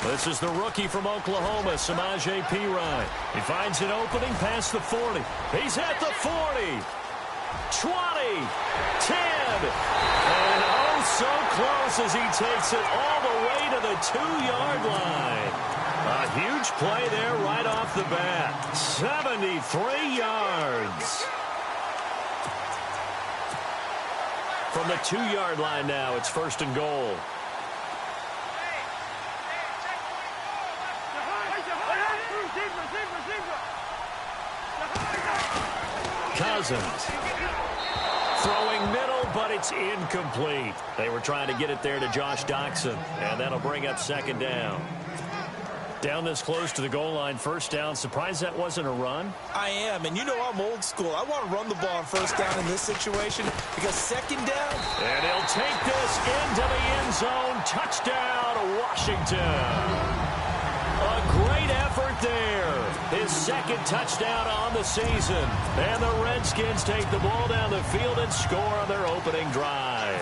This is the rookie from Oklahoma, Samaje Perine. He finds an opening past the 40. He's at the 40. 20, 10, and oh, so close as he takes it all the way to the 2-yard line. A huge play there right off the bat. 73 yards. From the 2-yard line now, it's 1st and goal. Cousins. Throwing middle, but it's incomplete. They were trying to get it there to Josh Doxson, and that'll bring up 2nd down. Down this close to the goal line, 1st down. Surprised that wasn't a run? I am, and you know I'm old school. I want to run the ball on 1st down in this situation because 2nd down. And he'll take this into the end zone. Touchdown, Washington. A great effort there. His 2nd touchdown on the season. And the Redskins take the ball down the field and score on their opening drive.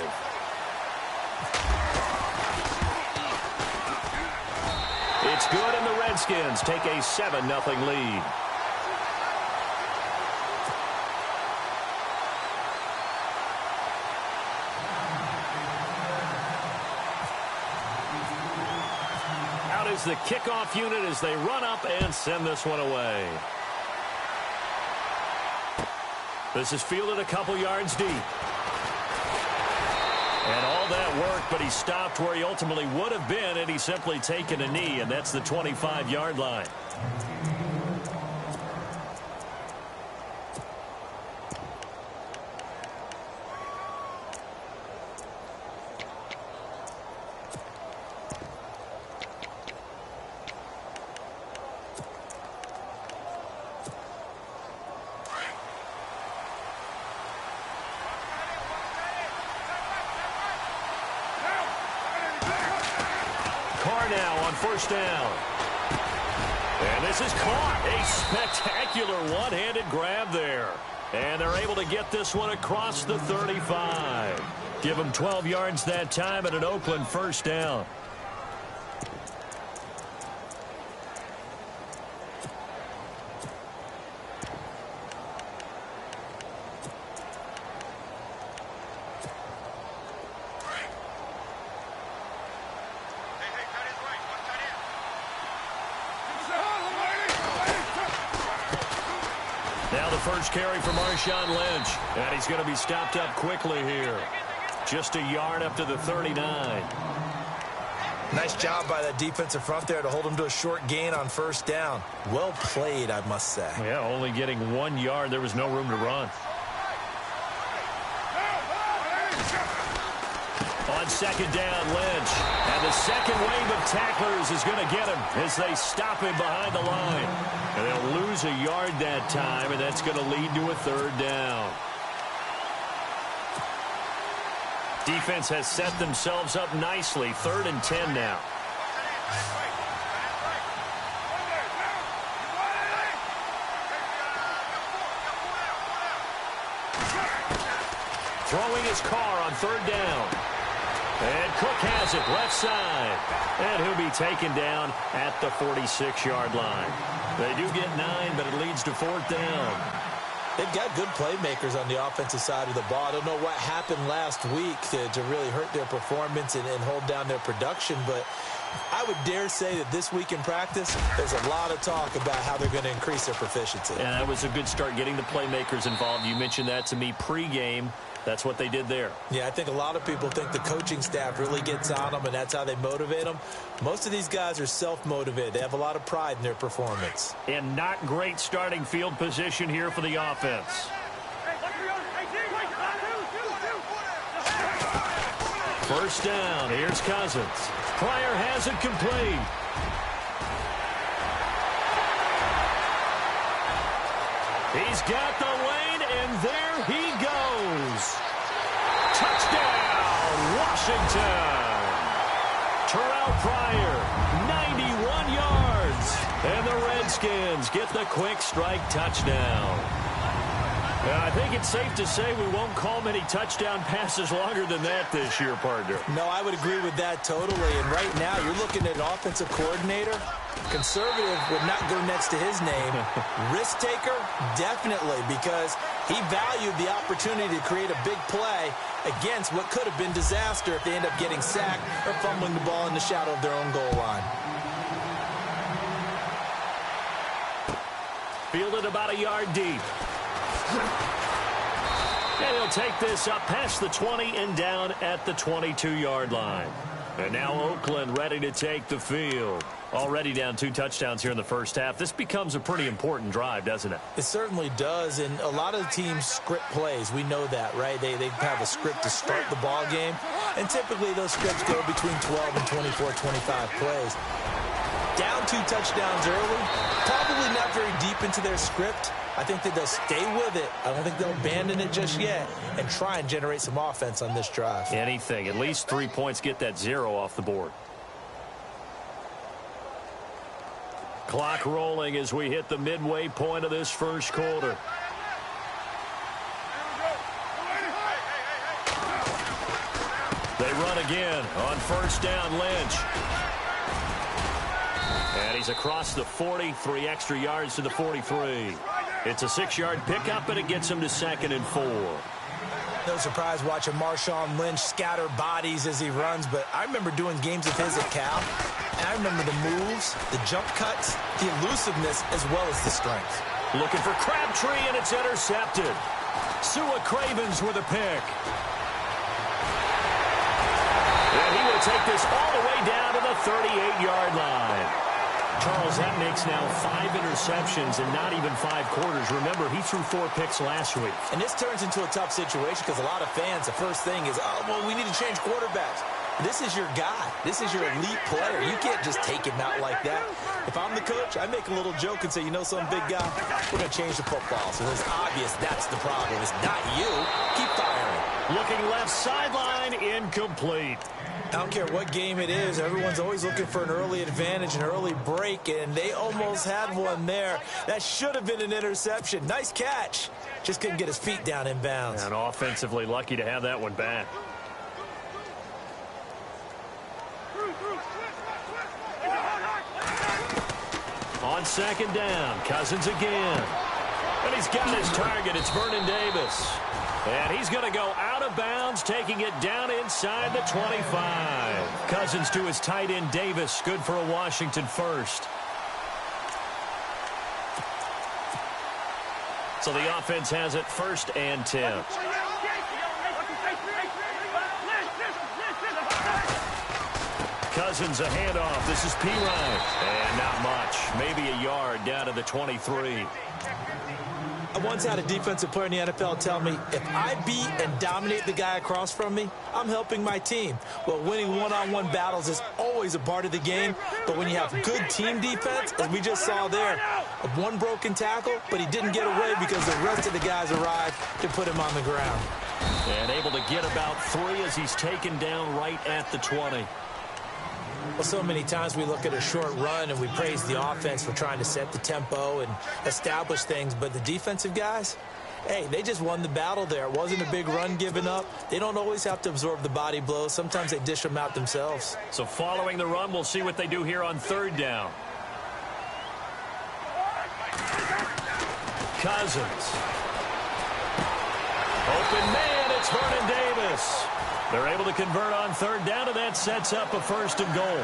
It's good, and the Redskins take a 7-0 lead. Out is the kickoff unit as they run up and send this one away. This is fielded a couple yards deep. And all that work, but he stopped where he ultimately would have been, and he's simply taken a knee, and that's the 25-yard line. Now on 1st down. And this is caught. A spectacular one-handed grab there. And they're able to get this one across the 35. Give them 12 yards that time at an Oakland 1st down. Now the first carry for Marshawn Lynch. And he's going to be stopped up quickly here. Just a yard up to the 39. Nice job by that defensive front there to hold him to a short gain on 1st down. Well played, I must say. Yeah, only getting 1 yard. There was no room to run. On 2nd down, Lynch. And the second wave of tacklers is going to get him as they stop him behind the line. And they'll lose a yard that time, and that's going to lead to a 3rd down. Defense has set themselves up nicely. 3rd and 10 now. Throwing his car on 3rd down. And Cook has it left side. And he'll be taken down at the 46-yard line. They do get 9, but it leads to 4th down. They've got good playmakers on the offensive side of the ball. I don't know what happened last week to really hurt their performance and hold down their production, but I would dare say that this week in practice, there's a lot of talk about how they're going to increase their proficiency. Yeah, that was a good start getting the playmakers involved. You mentioned that to me pregame. That's what they did there. Yeah, I think a lot of people think the coaching staff really gets on them, and that's how they motivate them. Most of these guys are self-motivated. They have a lot of pride in their performance. And not great starting field position here for the offense. 1st down. Here's Cousins. Pryor has it complete. He's got the lane, and there he goes. Touchdown, Washington. Terrell Pryor, 91 yards. And the Redskins get the quick strike touchdown. I think it's safe to say we won't call many touchdown passes longer than that this year, partner. No, I would agree with that totally. And right now, you're looking at an offensive coordinator. Conservative would not go next to his name. Risk taker, definitely, because he valued the opportunity to create a big play against what could have been disaster if they end up getting sacked or fumbling the ball in the shadow of their own goal line. Fielded about a yard deep. And he'll take this up past the 20 and down at the 22-yard line. And now Oakland ready to take the field. Already down 2 touchdowns here in the first half. This becomes a pretty important drive, doesn't it? It certainly does, and a lot of the teams script plays. We know that, right? They have a script to start the ball game, and typically those scripts go between 12 and 24, 25 plays. Down 2 touchdowns early, probably not very deep into their script. I think that they'll stay with it. I don't think they'll abandon it just yet and try and generate some offense on this drive. Anything. At least 3 points, get that 0 off the board. Clock rolling as we hit the midway point of this first quarter. They run again on first down. Lynch. And he's across the 40, 3 extra yards to the 43. It's a 6-yard pickup, and it gets him to 2nd and 4. No surprise watching Marshawn Lynch scatter bodies as he runs, but I remember doing games of his at Cal, and I remember the moves, the jump cuts, the elusiveness, as well as the strength. Looking for Crabtree, and it's intercepted. Sua Cravens with a pick. And he will take this all the way down to the 38-yard line. Charles, that makes now 5 interceptions and not even 5 quarters. Remember, he threw 4 picks last week. And this turns into a tough situation because a lot of fans, the first thing is, oh, well, we need to change quarterbacks. This is your guy. This is your elite player. You can't just take him out like that. If I'm the coach, I make a little joke and say, you know some big guy, we're going to change the football. So it's obvious that's the problem. It's not you. Keep firing. Looking left sideline, incomplete. I don't care what game it is. Everyone's always looking for an early advantage, an early break, and they almost had one there. That should have been an interception. Nice catch. Just couldn't get his feet down in bounds. And offensively lucky to have that one back. On 2nd down, Cousins again. And he's got his target. It's Vernon Davis. And he's going to go out of bounds, taking it down inside the 25. Cousins to his tight end, Davis. Good for a Washington first. So the offense has it 1st and 10. Cousins, a handoff. This is Pirine. And not much. Maybe a yard down to the 23. I once had a defensive player in the NFL tell me, if I beat and dominate the guy across from me, I'm helping my team. Well, winning one-on-one battles is always a part of the game, but when you have good team defense, as we just saw there, one broken tackle, but he didn't get away because the rest of the guys arrived to put him on the ground. And able to get about 3 as he's taken down right at the 20. Well, so many times we look at a short run and we praise the offense for trying to set the tempo and establish things, but the defensive guys, hey, they just won the battle there. It wasn't a big run given up. They don't always have to absorb the body blows. Sometimes they dish them out themselves. So following the run, we'll see what they do here on 3rd down. Cousins. Open man, it's Vernon Davis. They're able to convert on 3rd down, and that sets up a 1st and goal.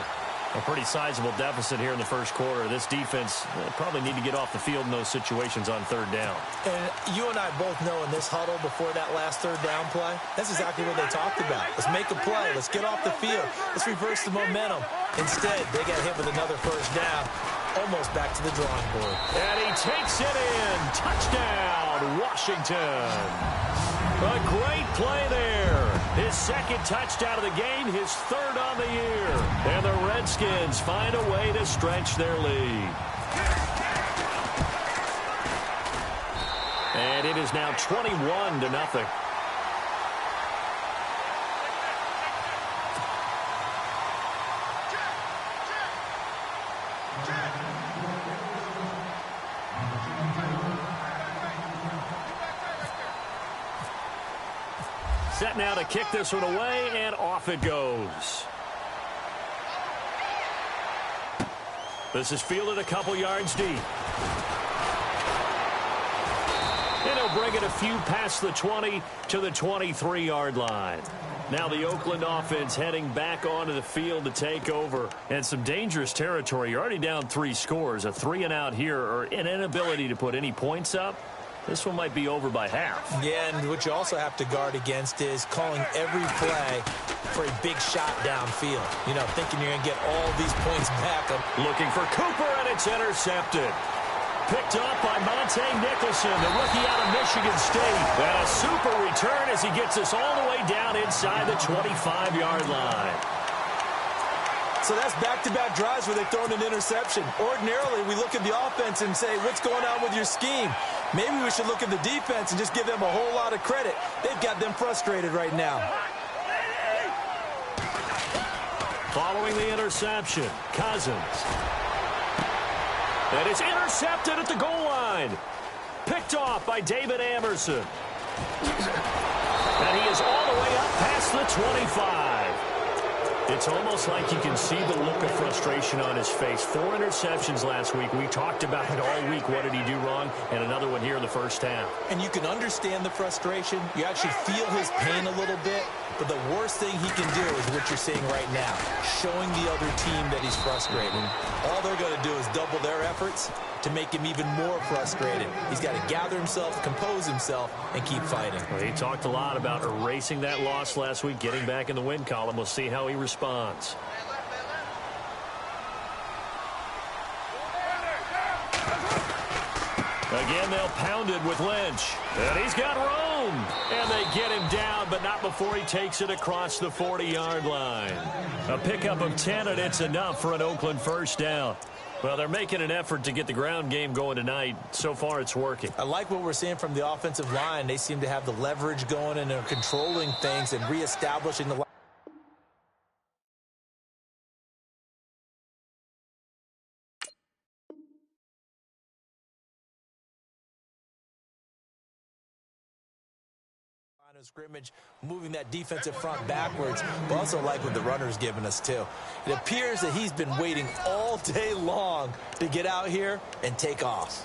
A pretty sizable deficit here in the first quarter. This defense probably need to get off the field in those situations on 3rd down. And you and I both know in this huddle before that last 3rd down play, that's exactly what they talked about. Let's make a play. Let's get off the field. Let's reverse the momentum. Instead, they got hit with another 1st down, almost back to the drawing board. And he takes it in. Touchdown, Washington. A great play there. His 2nd touchdown of the game, his 3rd on the year. And the Redskins find a way to stretch their lead. And it is now 21-0. set now to kick this one away, and off it goes. This is fielded a couple yards deep. And he'll bring it a few past the 20 to the 23-yard line. Now the Oakland offense heading back onto the field to take over. And some dangerous territory. You're already down 3 scores. A 3-and-out here, or an inability to put any points up. This one might be over by half. Yeah, and what you also have to guard against is calling every play for a big shot downfield. You know, thinking you're going to get all these points back. Looking for Cooper, and it's intercepted. Picked up by Monte Nicholson, the rookie out of Michigan State. And a super return as he gets us all the way down inside the 25-yard line. So that's back-to-back drives where they've thrown an interception. Ordinarily, we look at the offense and say, what's going on with your scheme? Maybe we should look at the defense and just give them a whole lot of credit. They've got them frustrated right now. Following the interception, Cousins. And it's intercepted at the goal line. Picked off by David Amerson. And he is all the way up past the 25. It's almost like you can see the look of frustration on his face. 4 interceptions last week. We talked about it all week. What did he do wrong? And another one here in the first half. And you can understand the frustration. You actually feel his pain a little bit. But the worst thing he can do is what you're seeing right now, showing the other team that he's frustrated. All they're going to do is double their efforts to make him even more frustrated. He's got to gather himself, compose himself, and keep fighting. Well, he talked a lot about erasing that loss last week, getting back in the win column. We'll see how he responds. Again, they'll pound it with Lynch. And he's got room. And they get him down, but not before he takes it across the 40-yard line. A pickup of 10, and it's enough for an Oakland first down. Well, they're making an effort to get the ground game going tonight. So far, it's working. I like what we're seeing from the offensive line. They seem to have the leverage going, and they're controlling things and reestablishing the line. Scrimmage, moving that defensive front backwards, but also like what the runner's given us too. It appears that he's been waiting all day long to get out here and take off.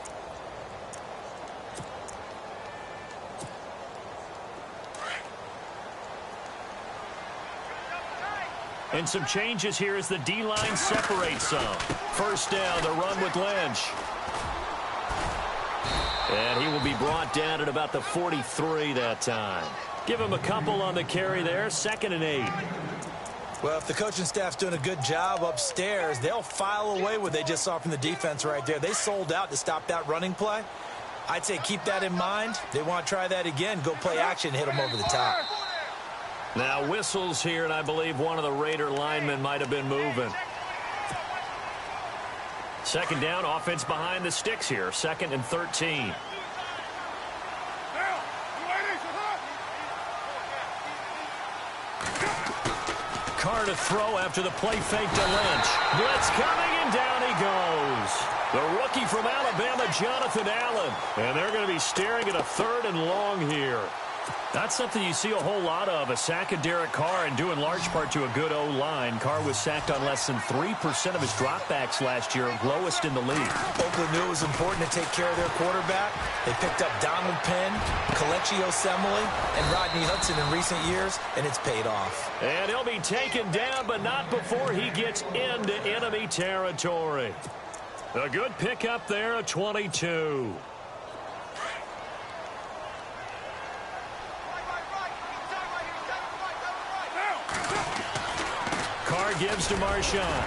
And some changes here as the D-line separates some. First down, the run with Lynch. And he will be brought down at about the 43 that time. Give him a couple on the carry there, 2nd and 8. Well, if the coaching staff's doing a good job upstairs, they'll file away what they just saw from the defense right there. They sold out to stop that running play. I'd say keep that in mind. They want to try that again, go play action, hit them over the top. Now whistles here, and I believe one of the Raider linemen might have been moving. 2nd down, offense behind the sticks here, 2nd and 13. Carr to throw after the play fake to Lynch. Blitz coming, and down he goes. The rookie from Alabama, Jonathan Allen. And they're going to be staring at a 3rd and long here. That's something you see a whole lot of, a sack of Derek Carr, and due in large part to a good O-line. Carr was sacked on less than 3% of his dropbacks last year, lowest in the league. Oakland knew it was important to take care of their quarterback. They picked up Donald Penn, Kelechi Osemele, and Rodney Hudson in recent years, and it's paid off. And he'll be taken down, but not before he gets into enemy territory. A good pickup there, a 22. Carr gives to Marshawn.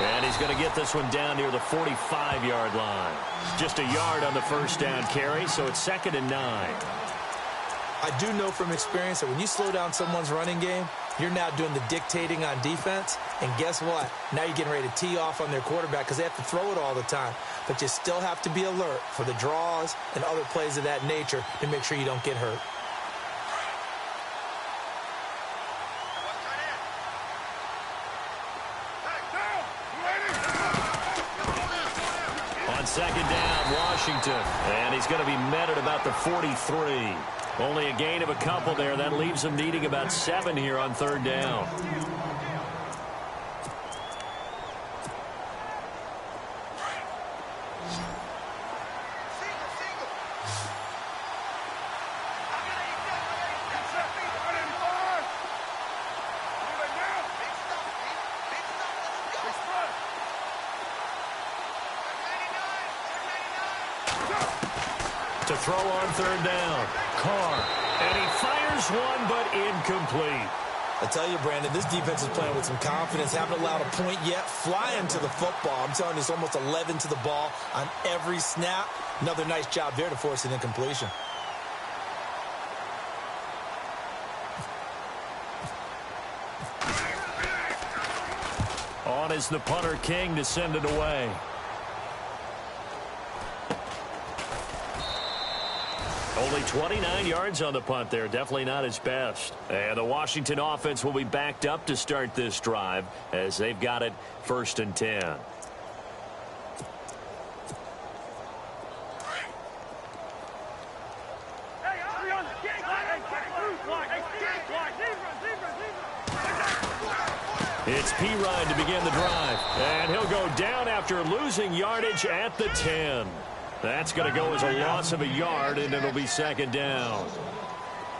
And he's going to get this one down near the 45-yard line. Just a yard on the first down carry, so it's 2nd and 9. I do know from experience that when you slow down someone's running game, you're now doing the dictating on defense. And guess what? Now you're getting ready to tee off on their quarterback because they have to throw it all the time. But you still have to be alert for the draws and other plays of that nature to make sure you don't get hurt. On 2nd down, Washington. And he's going to be met at about the 43. Only a gain of a couple there. That leaves them needing about 7 here on third down. To throw on third down. Carr. And he fires one, but incomplete. I tell you, Brandon, this defense is playing with some confidence. Haven't allowed a point yet. Flying to the football. I'm telling you, it's almost 11 to the ball on every snap. Another nice job there to force an incompletion. On is the punter, King, to send it away. Only 29 yards on the punt there. Definitely not his best. And the Washington offense will be backed up to start this drive as they've got it 1st and 10. It's P-Ride to begin the drive. And he'll go down after losing yardage at the 10. That's going to go as a loss of a yard, and it'll be 2nd down.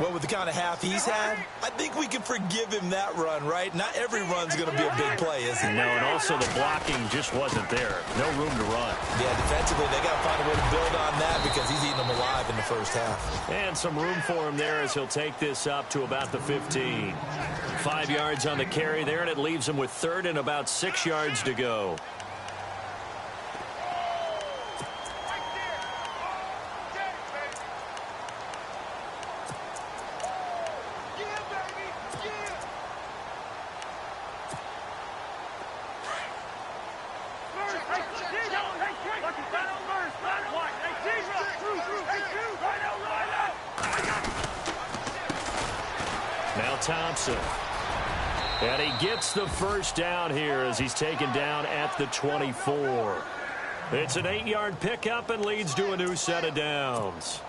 Well, with the kind of half he's had, I think we can forgive him that run, right? Not every run's going to be a big play, is it? No, and also the blocking just wasn't there. No room to run. Yeah, defensively, they got to find a way to build on that because he's eating them alive in the first half. And some room for him there as he'll take this up to about the 15. 5 yards on the carry there, and it leaves him with 3rd and about 6 yards to go. Now Thompson. And he gets the first down here as he's taken down at the 24. It's an 8-yard pickup and leads to a new set of downs.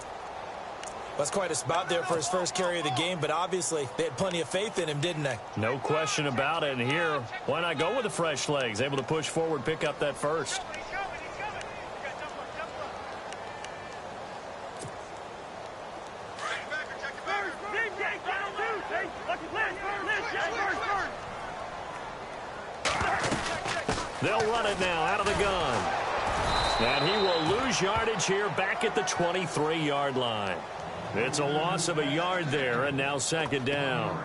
That's quite a spot there for his first carry of the game, but obviously they had plenty of faith in him, didn't they? No question about it. And here, why not go with the fresh legs? Able to push forward, pick up that first. They'll run it now out of the gun. And he will lose yardage here back at the 23-yard line. It's a loss of a yard there, and now 2nd down.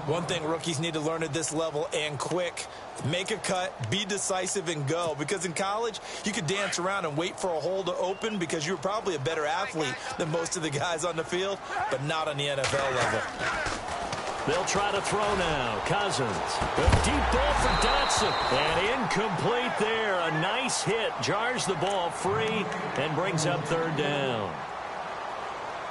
One thing rookies need to learn at this level, and quick, make a cut, be decisive, and go. Because in college, you could dance around and wait for a hole to open because you're probably a better athlete than most of the guys on the field, but not on the NFL level. They'll try to throw now. Cousins. A deep ball for Dotson. And incomplete there. A nice hit. Jars the ball free and brings up 3rd down.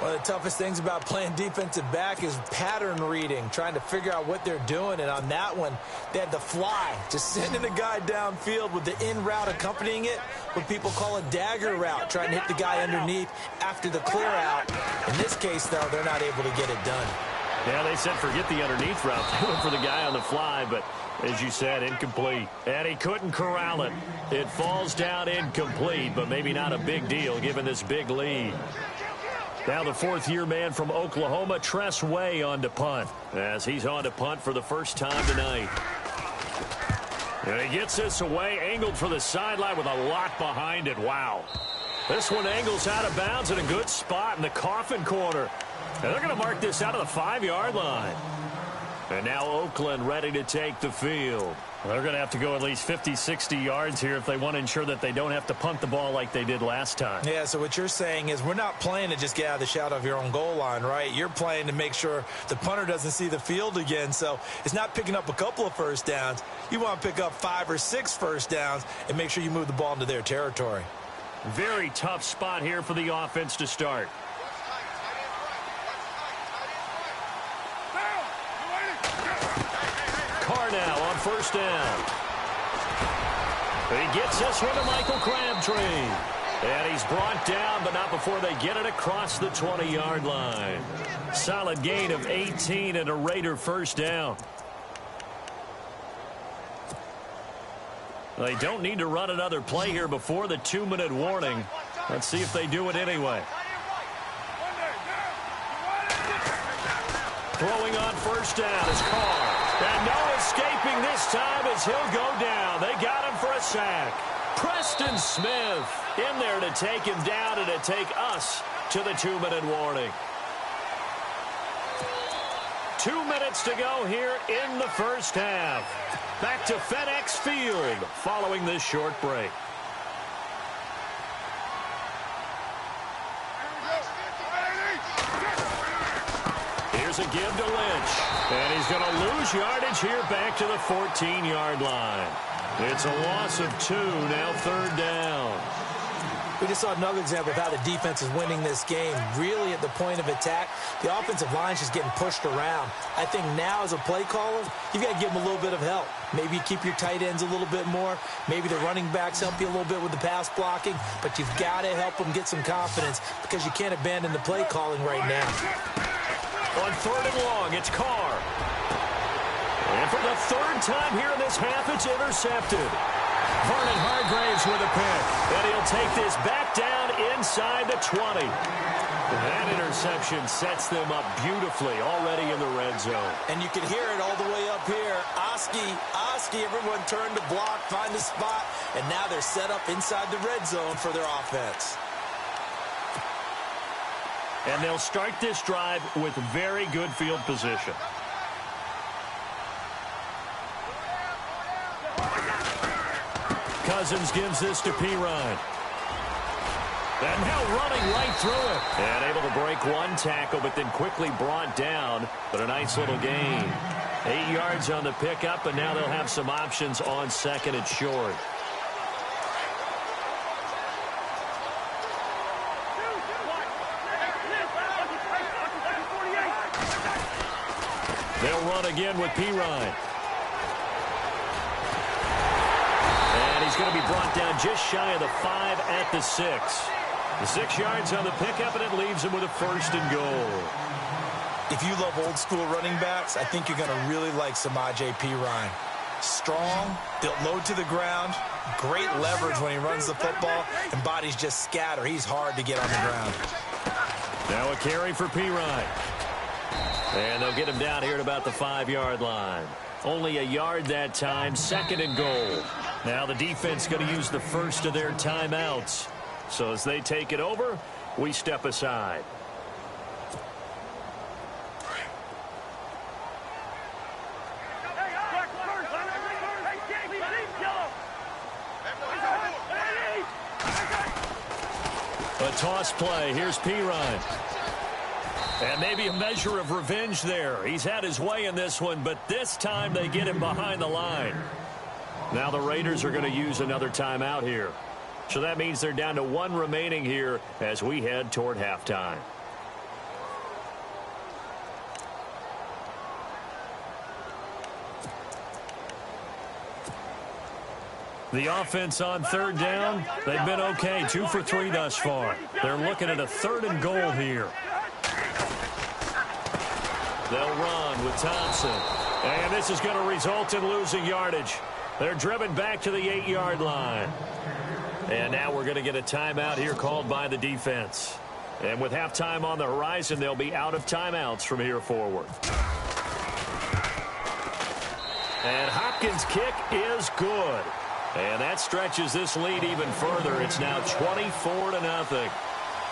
One of the toughest things about playing defensive back is pattern reading, trying to figure out what they're doing. And on that one, they had the fly, just sending a guy downfield with the in route accompanying it, what people call a dagger route, trying to hit the guy underneath after the clear out. In this case, though, they're not able to get it done. Yeah, they said forget the underneath route. They went for the guy on the fly, but as you said, incomplete. And he couldn't corral it. It falls down incomplete, but maybe not a big deal given this big lead. Now the 4th-year man from Oklahoma, Tress Way, on to punt, as he's on to punt for the first time tonight. And he gets this away, angled for the sideline with a lot behind it. Wow. This one angles out of bounds in a good spot in the coffin corner. And they're going to mark this out of the 5-yard line. And now Oakland ready to take the field. They're going to have to go at least 50, 60 yards here if they want to ensure that they don't have to punt the ball like they did last time. Yeah, so what you're saying is we're not playing to just get out of the shadow of your own goal line, right? You're playing to make sure the punter doesn't see the field again. So it's not picking up a couple of first downs. You want to pick up 5 or 6 first downs and make sure you move the ball into their territory. Very tough spot here for the offense to start. Carr now on first down. He gets this one to Michael Crabtree. And he's brought down, but not before they get it across the 20-yard line. Solid gain of 18 and a Raider first down. They don't need to run another play here before the 2-minute warning. Let's see if they do it anyway. Throwing on first down is Carr. And no escaping this time as he'll go down. They got him for a sack. Preston Smith in there to take him down and to take us to the 2-minute warning. 2 minutes to go here in the first half. Back to FedEx Field following this short break. Here's a give to Lynch. And he's going to lose yardage here back to the 14-yard line. It's a loss of 2, now third down. We just saw another example of how the defense is winning this game. Really at the point of attack, the offensive line's just getting pushed around. I think now as a play caller, you've got to give them a little bit of help. Maybe you keep your tight ends a little bit more. Maybe the running backs help you a little bit with the pass blocking. But you've got to help them get some confidence because you can't abandon the play calling right now. On third and long, it's Carr. And for the third time here in this half, it's intercepted. Vernon Hargraves with a pick. And he'll take this back down inside the 20. That interception sets them up beautifully already in the red zone. And you can hear it all the way up here. Oski, everyone turned to block, find a spot, and now they're set up inside the red zone for their offense. And they'll start this drive with very good field position. Cousins gives this to Pirine. And now running right through it. And able to break one tackle, but then quickly brought down. But a nice little gain. 8 yards on the pickup, and now they'll have some options on second and short. They'll run again with Pirine. And he's going to be brought down just shy of the 5 at the 6. The 6 yards on the pickup, and it leaves him with a first and goal. If you love old school running backs, I think you're going to really like Samaje Pirine. Strong, built low to the ground, great leverage when he runs the football, and bodies just scatter. He's hard to get on the ground. Now a carry for Pirine. And they'll get him down here at about the 5-yard line. Only a yard that time, second and goal. Now the defense going to use the first of their timeouts. So as they take it over, we step aside. A toss play. Here's Pirine. And maybe a measure of revenge there. He's had his way in this one, but this time they get him behind the line. Now the Raiders are going to use another timeout here. So that means they're down to 1 remaining here as we head toward halftime. The offense on third down, they've been okay. 2 for 3 thus far. They're looking at a third and goal here. They'll run with Thompson. And this is going to result in losing yardage. They're driven back to the 8-yard line. And now we're going to get a timeout here called by the defense. And with halftime on the horizon, they'll be out of timeouts from here forward. And Hopkins' kick is good. And that stretches this lead even further. It's now 24-0.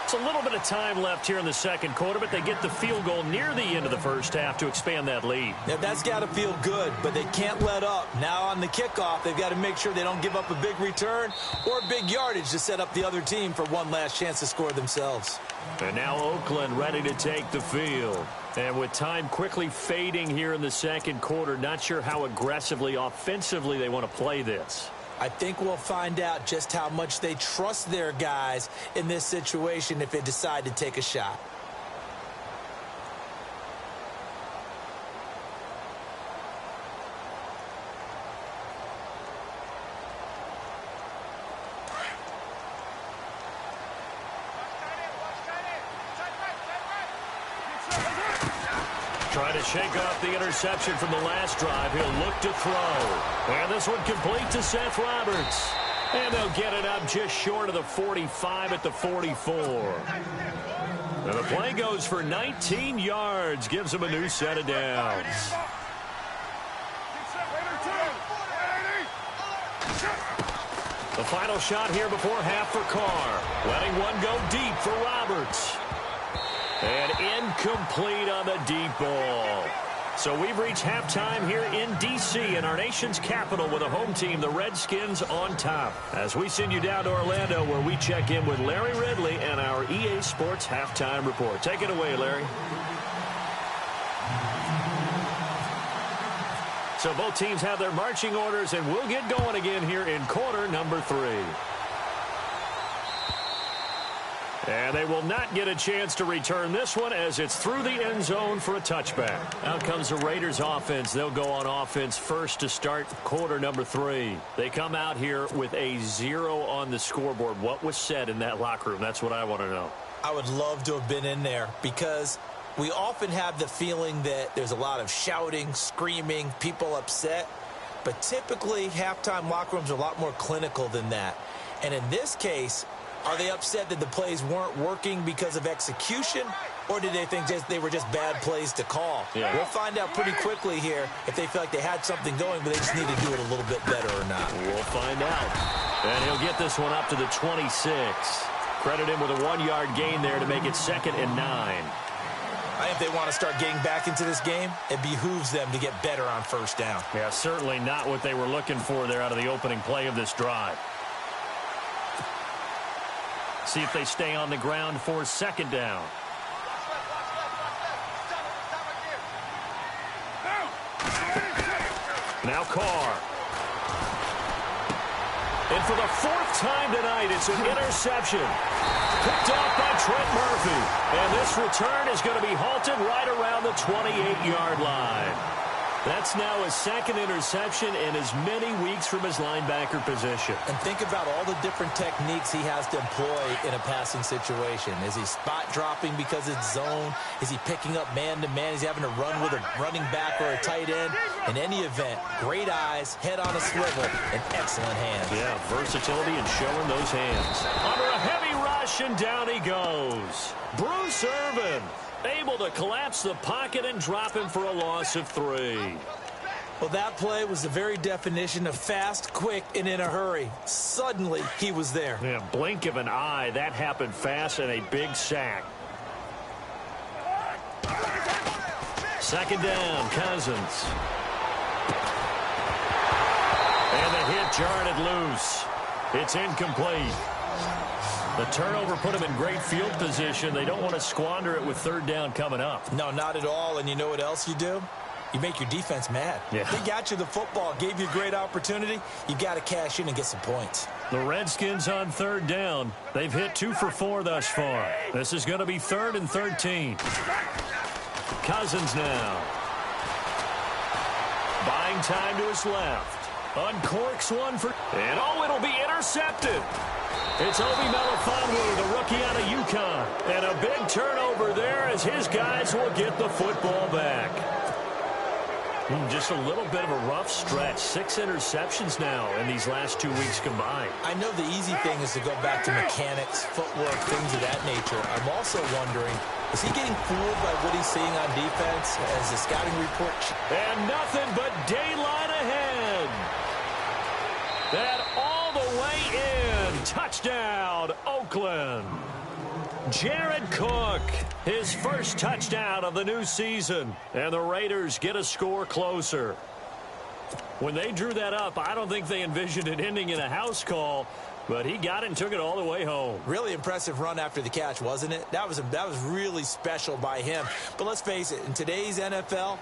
It's a little bit of time left here in the second quarter, but they get the field goal near the end of the first half to expand that lead. Yeah, that's got to feel good, but they can't let up. Now on the kickoff, they've got to make sure they don't give up a big return or big yardage to set up the other team for one last chance to score themselves. And now Oakland ready to take the field. And with time quickly fading here in the second quarter, not sure how aggressively, offensively they want to play this. I think we'll find out just how much they trust their guys in this situation if they decide to take a shot. Trying to shake off the interception from the last drive. He'll look to throw. And this one complete to Seth Roberts. And they'll get it up just short of the 45 at the 44. And the play goes for 19 yards. Gives them a new set of downs. The final shot here before half for Carr. Letting one go deep for Roberts. And incomplete on the deep ball. So we've reached halftime here in D.C. in our nation's capital with a home team, the Redskins, on top. As we send you down to Orlando where we check in with Larry Ridley and our EA Sports Halftime Report. Take it away, Larry. So both teams have their marching orders, and we'll get going again here in quarter number 3. And they will not get a chance to return this one as it's through the end zone for a touchback. Out comes the Raiders offense. They'll go on offense first to start quarter number 3. They come out here with a 0 on the scoreboard. What was said in that locker room? That's what I want to know. I would love to have been in there because we often have the feeling that there's a lot of shouting, screaming, people upset. But typically, halftime locker rooms are a lot more clinical than that. And in this case, are they upset that the plays weren't working because of execution, or did they think they were just bad plays to call? Yeah. We'll find out pretty quickly here if they feel like they had something going, but they just need to do it a little bit better or not. We'll find out. And he'll get this one up to the 26. Credit him with a 1-yard gain there to make it 2nd and 9. I think if they want to start getting back into this game, it behooves them to get better on first down. Yeah, certainly not what they were looking for there out of the opening play of this drive. See if they stay on the ground for 2nd down. Now Carr. And for the 4th time tonight, it's an interception. Picked off by Trent Murphy. And this return is going to be halted right around the 28-yard line. That's now his 2nd interception in as many weeks from his linebacker position. And think about all the different techniques he has to employ in a passing situation. Is he spot dropping because it's zone? Is he picking up man-to-man? Is he having to run with a running back or a tight end? In any event, great eyes, head on a swivel, and excellent hands. Yeah, versatility and showing those hands. Under a heavy rush, and down he goes. Bruce Irvin able to collapse the pocket and drop him for a loss of 3. Well, that play was the very definition of fast, quick, and in a hurry. Suddenly, he was there. Yeah, blink of an eye. That happened fast and a big sack. 2nd down, Cousins. And the hit jarred it loose. It's incomplete. The turnover put them in great field position. They don't want to squander it with 3rd down coming up. No, not at all. And you know what else you do? You make your defense mad. Yeah. They got you the football, gave you a great opportunity. You got to cash in and get some points. The Redskins on 3rd down. They've hit 2 for 4 thus far. This is going to be 3rd and 13. Cousins now. Buying time to his left. Uncorks one for... And it'll be intercepted. It's Obi Melifonwu, the rookie out of UConn. And a big turnover there as his guys will get the football back. Just a little bit of a rough stretch. 6 interceptions now in these last 2 weeks combined. I know the easy thing is to go back to mechanics, footwork, things of that nature. I'm also wondering, is he getting fooled by what he's seeing on defense as the scouting report? And nothing but daylight ahead. That all the way in. Touchdown, Oakland. Jared Cook, his first touchdown of the new season. And the Raiders get a score closer. When they drew that up, I don't think they envisioned it ending in a house call, but he got it and took it all the way home. Really impressive run after the catch, wasn't it? That was really special by him. But let's face it, in today's NFL,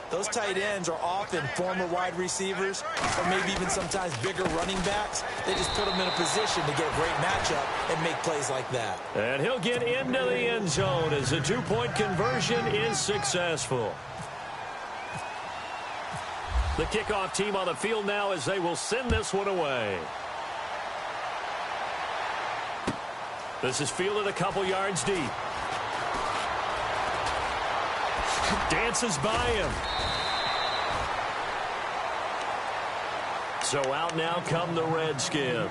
those tight ends are often former wide receivers or maybe even sometimes bigger running backs. They just put them in a position to get a great matchup and make plays like that. And he'll get into the end zone as the 2-point conversion is successful. The kickoff team on the field now as they will send this one away. This is fielded a couple yards deep. Dances by him. So out now come the Redskins.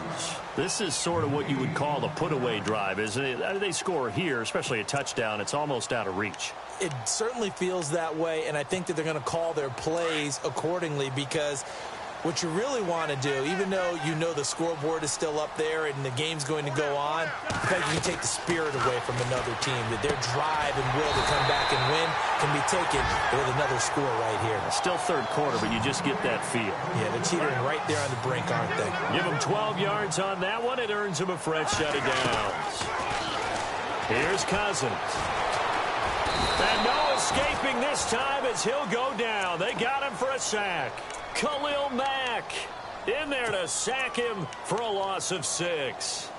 This is sort of what you would call a put-away drive, isn't it? They score here, especially a touchdown. It's almost out of reach. It certainly feels that way, and I think that they're going to call their plays accordingly, because what you really want to do, even though you know the scoreboard is still up there and the game's going to go on, the fact you can take the spirit away from another team, that their drive and will to come back and win can be taken with another score right here. Still third quarter, but you just get that feel. Yeah, they're teetering right there on the brink, aren't they? Give them 12 yards on that one. It earns them a fresh set of downs. Here's Cousins. And no escaping this time as he'll go down. They got him for a sack. Khalil Mack in there to sack him for a loss of 6.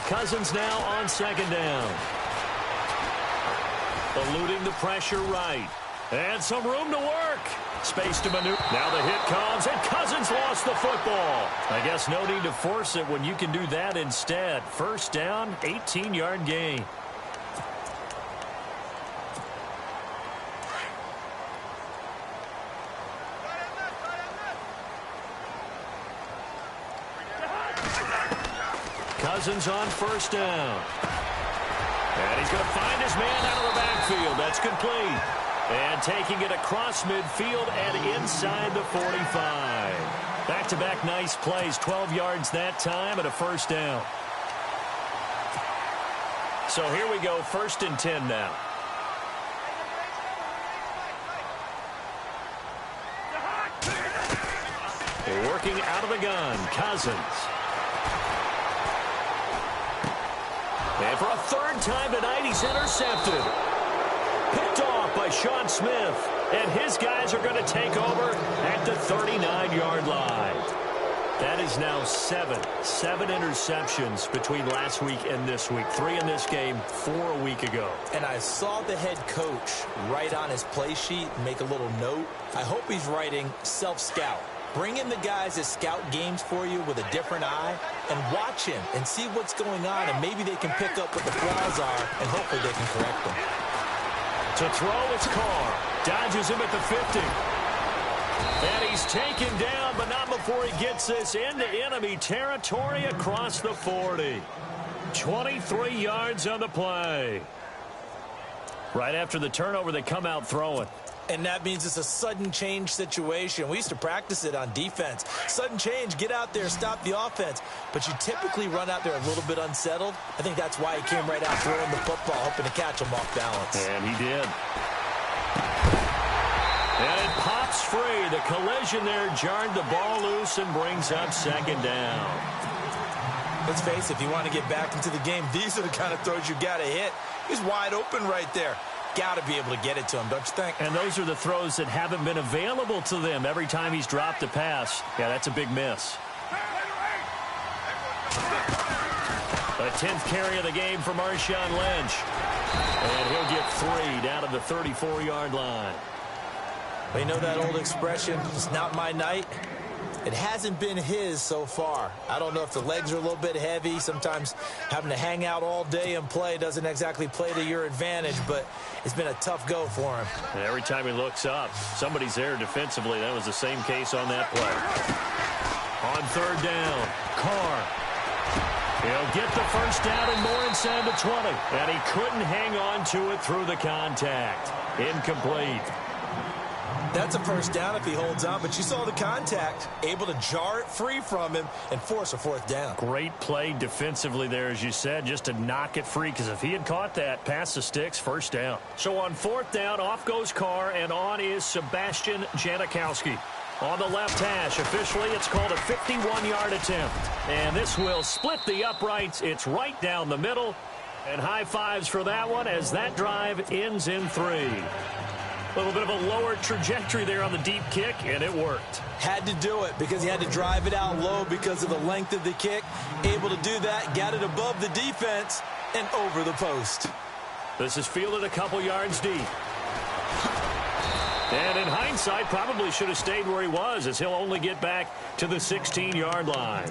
Cousins now on second down. Eluding the pressure right. And some room to work. Space to maneuver. Now the hit comes, and Cousins lost the football. I guess no need to force it when you can do that instead. First down, 18-yard gain. Cousins on first down. And he's going to find his man out of the backfield. That's complete. And taking it across midfield and inside the 45. Back-to-back nice plays. 12 yards that time and a first down. So here we go. First and 10 now. They're working out of the gun. Cousins. And for a third time tonight, he's intercepted. Picked off by Sean Smith. And his guys are going to take over at the 39-yard line. That is now 7 interceptions between last week and this week. 3 in this game, 4 a week ago. And I saw the head coach write on his play sheet, make a little note. I hope he's writing self-scout. Bring in the guys that scout games for you with a different eye and watch him and see what's going on, and maybe they can pick up what the flaws are, and hopefully they can correct them. To throw, it's Carr. Dodges him at the 50. And he's taken down, but not before he gets this into enemy territory across the 40. 23 yards on the play. Right after the turnover, they come out throwing. And that means it's a sudden change situation. We used to practice it on defense. Sudden change, get out there, stop the offense. But you typically run out there a little bit unsettled. I think that's why he came right out throwing the football, hoping to catch him off balance. And he did. And it pops free. The collision there jarred the ball loose and brings up second down. Let's face it, if you want to get back into the game, these are the kind of throws you got to hit. He's wide open right there. Got to be able to get it to him, don't you think? And those are the throws that haven't been available to them every time he's dropped a pass. Yeah, that's a big miss. A 10th carry of the game for Marshawn Lynch. And he'll get 3 down to the 34-yard line. Well, you know that old expression, it's not my night? It hasn't been his so far. I don't know if the legs are a little bit heavy. Sometimes having to hang out all day and play doesn't exactly play to your advantage, but it's been a tough go for him. And every time he looks up, somebody's there defensively. That was the same case on that play. On third down, Carr. He'll get the first down and more inside the 20. And he couldn't hang on to it through the contact. Incomplete. That's a first down if he holds on, but you saw the contact, able to jar it free from him and force a fourth down. Great play defensively there, as you said, just to knock it free, because if he had caught that, past the sticks, first down. So on fourth down, off goes Carr, and on is Sebastian Janikowski. On the left hash, officially, it's called a 51-yard attempt. And this will split the uprights. It's right down the middle. And high fives for that one as that drive ends in 3. A little bit of a lower trajectory there on the deep kick, and it worked. Had to do it because he had to drive it out low because of the length of the kick. Able to do that, got it above the defense and over the post. This is fielded a couple yards deep. And in hindsight, probably should have stayed where he was, as he'll only get back to the 16-yard line.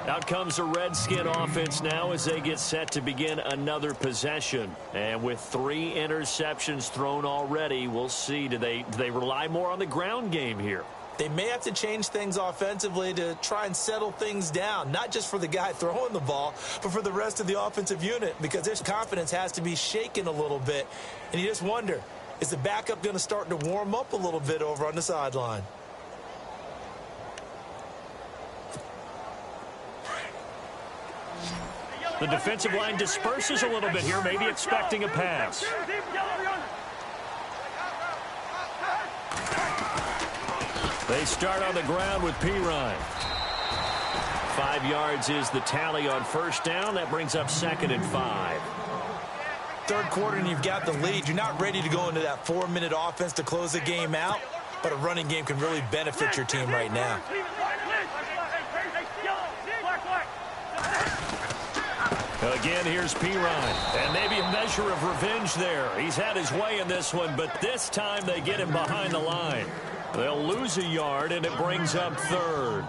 Out comes the Redskin offense now as they get set to begin another possession. And with 3 interceptions thrown already, we'll see. Do they rely more on the ground game here? They may have to change things offensively to try and settle things down, not just for the guy throwing the ball, but for the rest of the offensive unit, because their confidence has to be shaken a little bit. And you just wonder, is the backup going to start to warm up a little bit over on the sideline? The defensive line disperses a little bit here, maybe expecting a pass. They start on the ground with Pirine. 5 yards is the tally on first down. That brings up 2nd and 5. Third quarter and you've got the lead. You're not ready to go into that 4-minute offense to close the game out, but a running game can really benefit your team right now. Again, here's Pirine. And maybe a measure of revenge there. He's had his way in this one, but this time they get him behind the line. They'll lose a yard, and it brings up 3rd.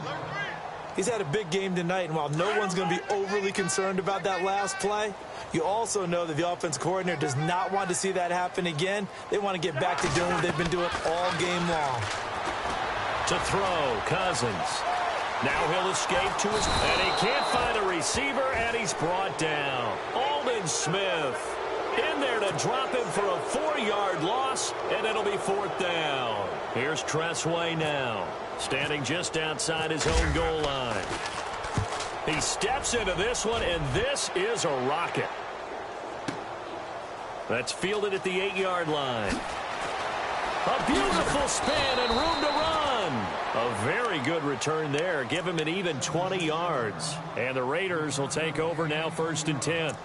He's had a big game tonight, and while no one's going to be overly concerned about that last play, you also know that the offense coordinator does not want to see that happen again. They want to get back to doing what they've been doing all game long. To throw, Cousins. Now he'll escape to his... And he can't find a receiver, and he's brought down. Aldon Smith in there to drop him for a 4-yard loss, and it'll be 4th down. Here's Tressway now, standing just outside his own goal line. He steps into this one, and this is a rocket. That's fielded at the 8-yard line. A beautiful spin and room to run. A very good return there. Give him an even 20 yards. And the Raiders will take over now, 1st and 10.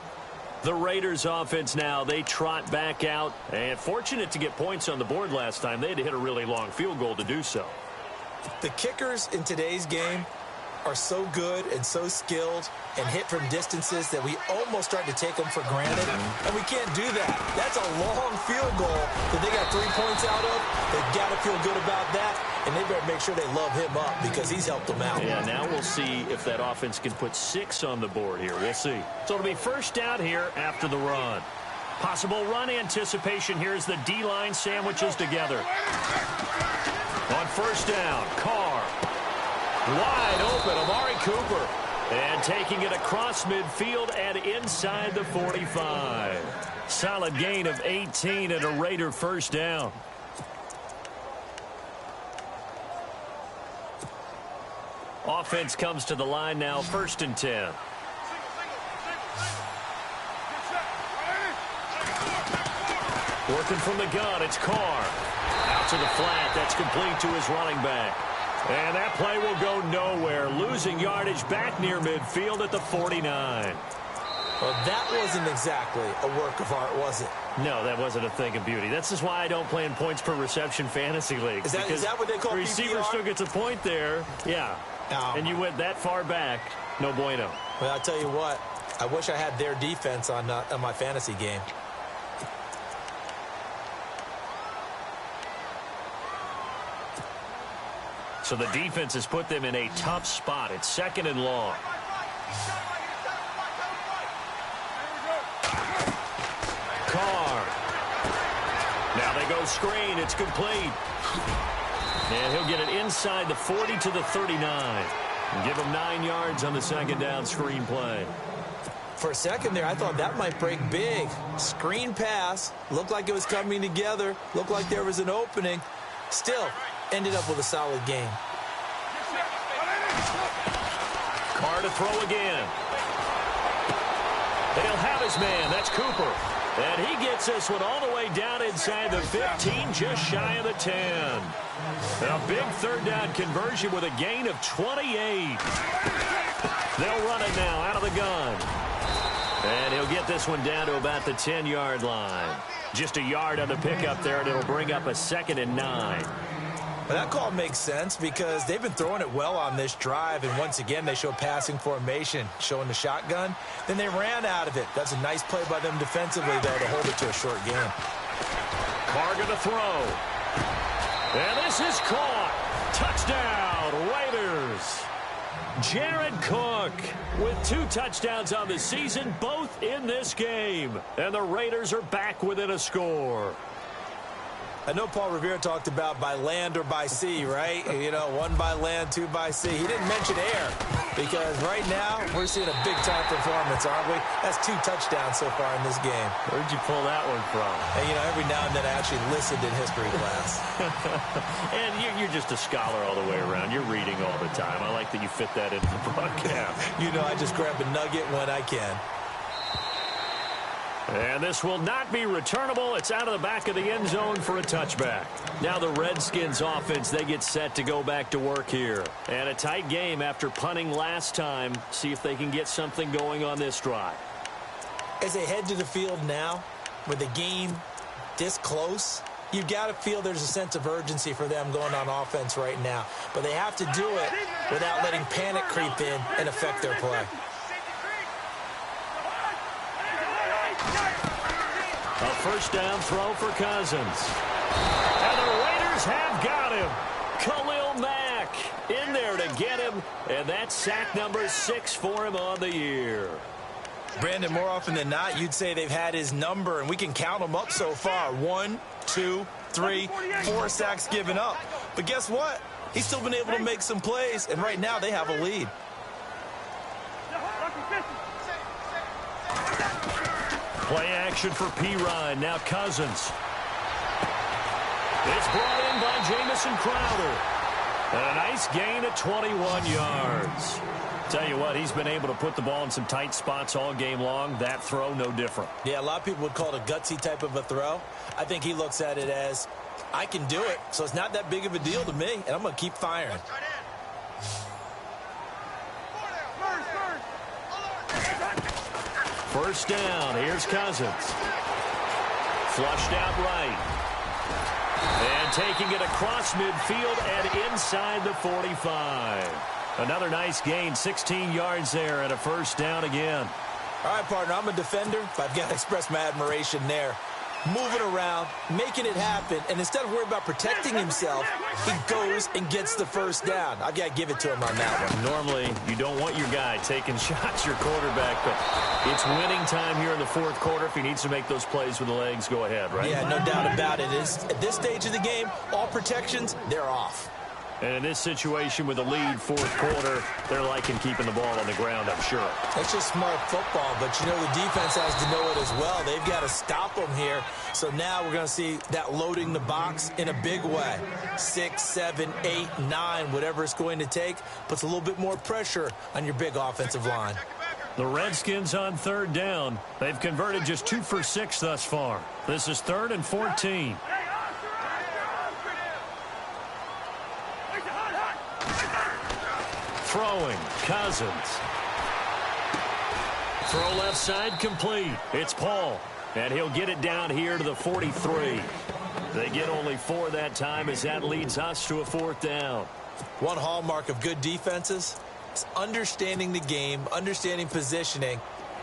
The Raiders offense now, they trot back out. And fortunate to get points on the board last time. They had to hit a really long field goal to do so. The kickers in today's game are so good and so skilled and hit from distances that we almost start to take them for granted, and we can't do that. That's a long field goal that they got 3 points out of. They've got to feel good about that, and they better make sure they love him up because he's helped them out. Yeah, now we'll see if that offense can put 6 on the board here. We'll see. So it'll be 1st down here after the run. Possible run anticipation here as the D-line sandwiches together. On 1st down, Carr. Wide open, Amari Cooper. And taking it across midfield and inside the 45. Solid gain of 18 and a Raider 1st down. Offense comes to the line now, 1st and 10. Working from the gun, it's Carr. Out to the flat, that's complete to his running back. And that play will go nowhere. Losing yardage back near midfield at the 49. Well, that wasn't exactly a work of art, was it? No, that wasn't a thing of beauty. This is why I don't play in points per reception fantasy leagues. Is that what they call the receiver PPR? still gets a point there. Yeah. And you went that far back. No bueno. Well, I'll tell you what. I wish I had their defense on my fantasy game. So the defense has put them in a tough spot. It's 2nd and long. Carr. Now they go screen. It's complete. And he'll get it inside the 40 to the 39. And give him 9 yards on the 2nd down screen play. For a second there, I thought that might break big. Screen pass. Looked like it was coming together. Looked like there was an opening. Still, ended up with a solid game. Carr to throw again. And he'll have his man. That's Cooper. And he gets this one all the way down inside the 15, just shy of the 10. A big 3rd down conversion with a gain of 28. They'll run it now out of the gun. And he'll get this one down to about the 10-yard line. Just a yard on the pickup there, and it'll bring up a 2nd and 9. Well, that call makes sense because they've been throwing it well on this drive, and once again, they show passing formation, showing the shotgun. Then they ran out of it. That's a nice play by them defensively, though, to hold it to a short game. Carr going to throw. And this is caught. Touchdown, Raiders. Jared Cook with 2 touchdowns on the season, both in this game. And the Raiders are back within a score. I know Paul Revere talked about by land or by sea, right? You know, 1 by land, 2 by sea. He didn't mention air because right now we're seeing a big-time performance, aren't we? That's 2 touchdowns so far in this game. Where'd you pull that one from? And, you know, every now and then I actually listened in history class. And you're just a scholar all the way around. You're reading all the time. I like that you fit that into the broadcast. You know, I just grab a nugget when I can. And this will not be returnable. It's out of the back of the end zone for a touchback. Now the Redskins offense, they get set to go back to work here. And a tight game after punting last time. See if they can get something going on this drive. As they head to the field now, with the game this close, you've got to feel there's a sense of urgency for them going on offense right now. But they have to do it without letting panic creep in and affect their play. A first down throw for Cousins. And the Raiders have got him. Khalil Mack in there to get him. And that's sack number 6 for him on the year. Brandon, more often than not, you'd say they've had his number, and we can count them up so far. 1, 2, 3, 4 sacks given up. But guess what? He's still been able to make some plays, and right now they have a lead. Play action for P-Ryan. Now Cousins. It's brought in by Jamison Crowder. And a nice gain of 21 yards. Tell you what, he's been able to put the ball in some tight spots all game long. That throw, no different. Yeah, a lot of people would call it a gutsy type of a throw. I think he looks at it as, I can do it, so it's not that big of a deal to me, and I'm going to keep firing. First down, here's Cousins. Flushed out right. And taking it across midfield and inside the 45. Another nice gain, 16 yards there and a first down again. All right, partner, I'm a defender, but I've got to express my admiration there. Moving around, making it happen, and instead of worrying about protecting himself, he goes and gets the first down. I've got to give it to him on that one. Normally, you don't want your guy taking shots, your quarterback, but it's winning time here in the 4th quarter. If he needs to make those plays with the legs, go ahead, right? Yeah, no doubt about it. At this stage of the game, all protections, they're off. And in this situation with the lead 4th quarter, they're liking keeping the ball on the ground, I'm sure. That's just smart football, but you know the defense has to know it as well. They've got to stop them here. So now we're going to see that loading the box in a big way. 6, 7, 8, 9, whatever it's going to take, puts a little bit more pressure on your big offensive line. The Redskins on 3rd down. They've converted just 2 for 6 thus far. This is 3rd and 14. Throwing, Cousins. Throw left side complete. It's Paul, and he'll get it down here to the 43. They get only 4 that time as that leads us to a 4th down. One hallmark of good defenses is understanding the game, understanding positioning,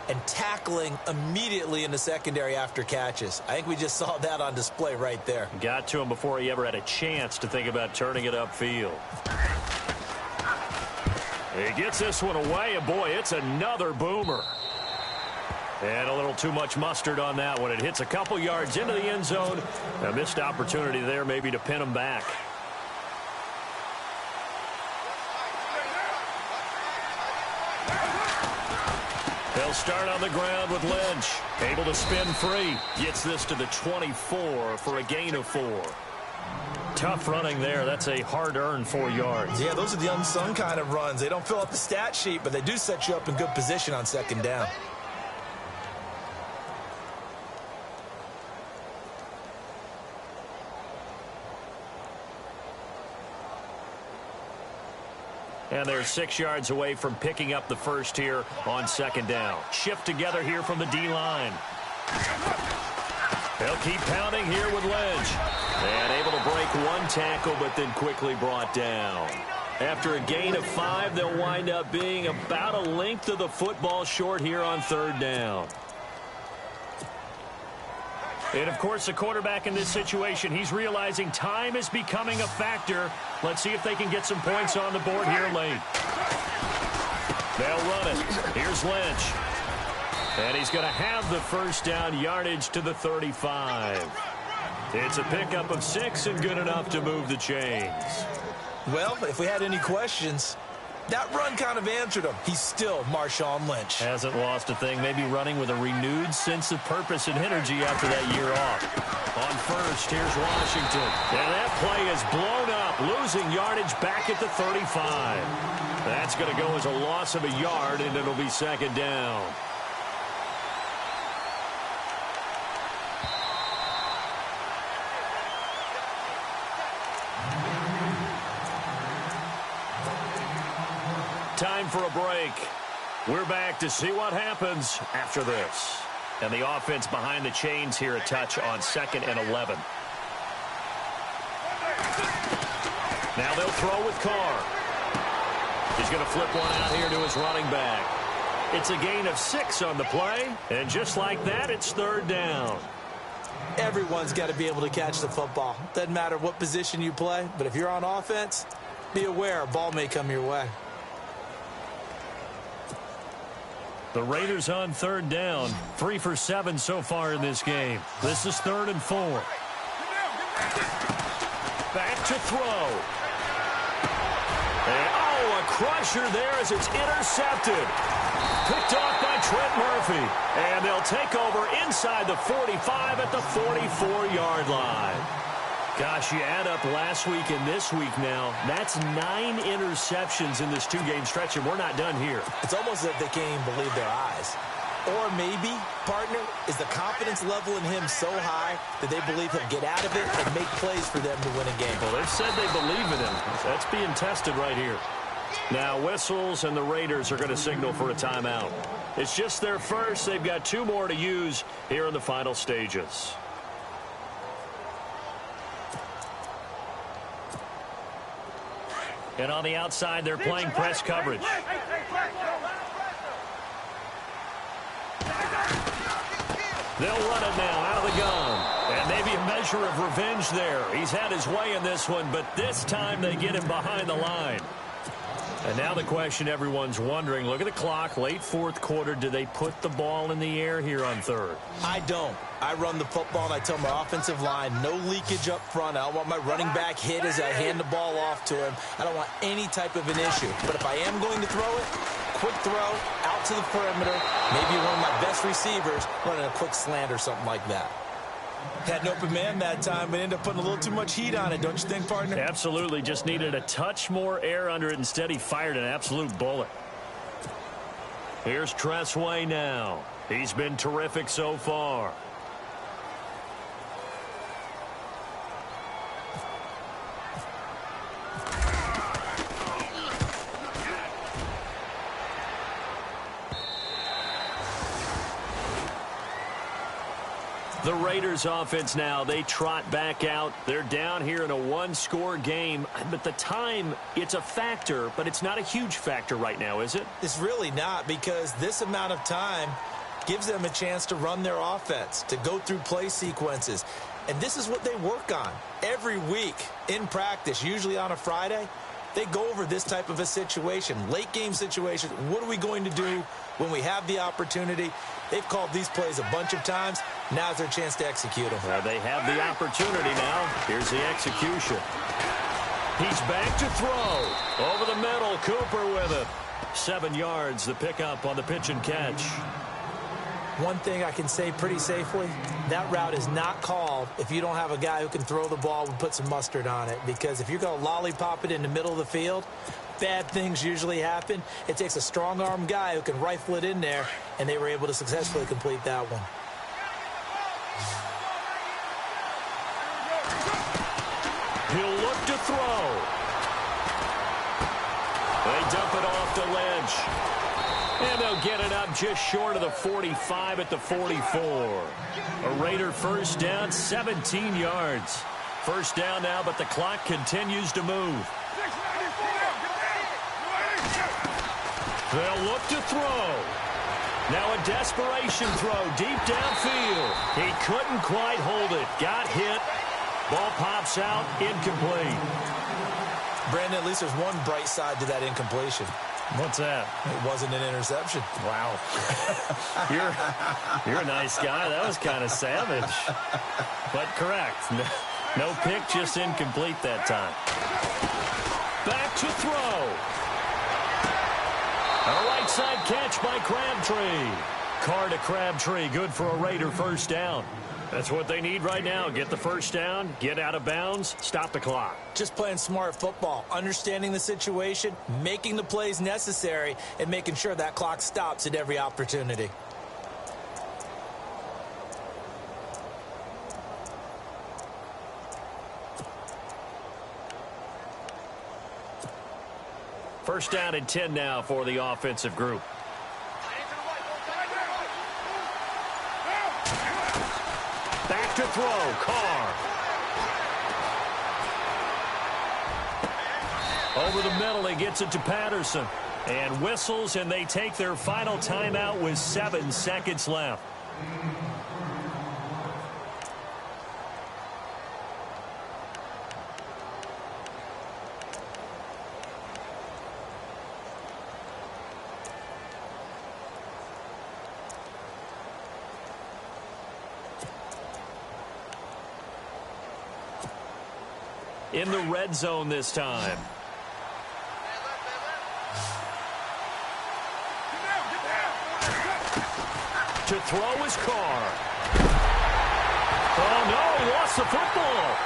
and tackling immediately in the secondary after catches. I think we just saw that on display right there. Got to him before he ever had a chance to think about turning it upfield. He gets this one away, and boy, it's another boomer. And a little too much mustard on that one. It hits a couple yards into the end zone. A missed opportunity there maybe to pin him back. They'll start on the ground with Lynch. Able to spin free. Gets this to the 24 for a gain of 4. Tough running there. That's a hard-earned 4 yards. Yeah, those are the unsung kind of runs. They don't fill up the stat sheet, but they do set you up in good position on 2nd down. And they're 6 yards away from picking up the first here on 2nd down. Shift together here from the D-line. They'll keep pounding here with Lynch. And able to break one tackle, but then quickly brought down. After a gain of 5, they'll wind up being about a length of the football short here on 3rd down. And, of course, the quarterback in this situation, he's realizing time is becoming a factor. Let's see if they can get some points on the board here late. They'll run it. Here's Lynch. And he's going to have the first down yardage to the 35. It's a pickup of 6 and good enough to move the chains. Well, if we had any questions, that run kind of answered him. He's still Marshawn Lynch. Hasn't lost a thing. Maybe running with a renewed sense of purpose and energy after that year off. On first, here's Washington. And that play is blown up, losing yardage back at the 35. That's going to go as a loss of a yard, and it'll be 2nd down. Time for a break. We're back to see what happens after this. And the offense behind the chains here, a touch on 2nd and 11. Now they'll throw with Carr. He's going to flip one out here to his running back. It's a gain of 6 on the play. And just like that, it's 3rd down. Everyone's got to be able to catch the football. Doesn't matter what position you play, but if you're on offense, be aware a ball may come your way. The Raiders on 3rd down. 3 for 7 so far in this game. This is 3rd and 4. Back to throw. And, a crusher there as it's intercepted. Picked off by Trent Murphy. And they'll take over inside the 45 at the 44-yard line. Gosh, you add up last week and this week now, that's 9 interceptions in this 2-game stretch, and we're not done here. It's almost as if they can't even believe their eyes. Or maybe, partner, is the confidence level in him so high that they believe he'll get out of it and make plays for them to win a game. Well, they've said they believe in him. That's being tested right here. Now, whistles, and the Raiders are going to signal for a timeout. It's just their first. They've got 2 more to use here in the final stages. And on the outside, they're playing press coverage. They'll run it now out of the gun. And maybe a measure of revenge there. He's had his way in this one, but this time they get him behind the line. And now the question everyone's wondering, look at the clock, late 4th quarter. Do they put the ball in the air here on 3rd? I don't. I run the football, and I tell my offensive line, no leakage up front. I don't want my running back hit as I hand the ball off to him. I don't want any type of an issue. But if I am going to throw it, quick throw, out to the perimeter, maybe one of my best receivers running a quick slant or something like that. Had an open man that time, but ended up putting a little too much heat on it, don't you think, partner? Absolutely. Just needed a touch more air under it. Instead, he fired an absolute bullet. Here's Tressway now. He's been terrific so far. The Raiders offense now, they trot back out. They're down here in a 1-score game. But the time, it's a factor, but it's not a huge factor right now, is it? It's really not, because this amount of time gives them a chance to run their offense, to go through play sequences. And this is what they work on every week in practice, usually on a Friday. They go over this type of a situation, late game situation. What are we going to do when we have the opportunity? They've called these plays a bunch of times. Now's their chance to execute them. They have the opportunity now. Here's the execution. He's back to throw. Over the middle, Cooper with it. 7 yards, the pickup on the pitch and catch. One thing I can say pretty safely, that route is not called if you don't have a guy who can throw the ball and put some mustard on it. Because if you're going to lollipop it in the middle of the field, bad things usually happen. It takes a strong-arm guy who can rifle it in there, and they were able to successfully complete that one. He'll look to throw. They dump it off to Lynch. And they'll get it up just short of the 45 at the 44. A Raider first down, 17 yards. First down now, but the clock continues to move. They'll look to throw. Now a desperation throw deep downfield. He couldn't quite hold it. Got hit. Ball pops out, incomplete. Brandon, at least there's one bright side to that incompletion. What's that? It wasn't an interception. Wow. You're a nice guy. That was kind of savage. But correct. No pick, just incomplete that time. Back to throw. A right side catch by Crabtree. Carr to Crabtree, good for a Raider first down. That's what they need right now. Get the first down, get out of bounds, stop the clock. Just playing smart football, understanding the situation, making the plays necessary, and making sure that clock stops at every opportunity. First down and 10 now for the offensive group. Back to throw, Carr. Over the middle, he gets it to Patterson. And whistles, and they take their final timeout with 7 seconds left. In the red zone this time. To throw is Carr. Oh, no, he lost the football.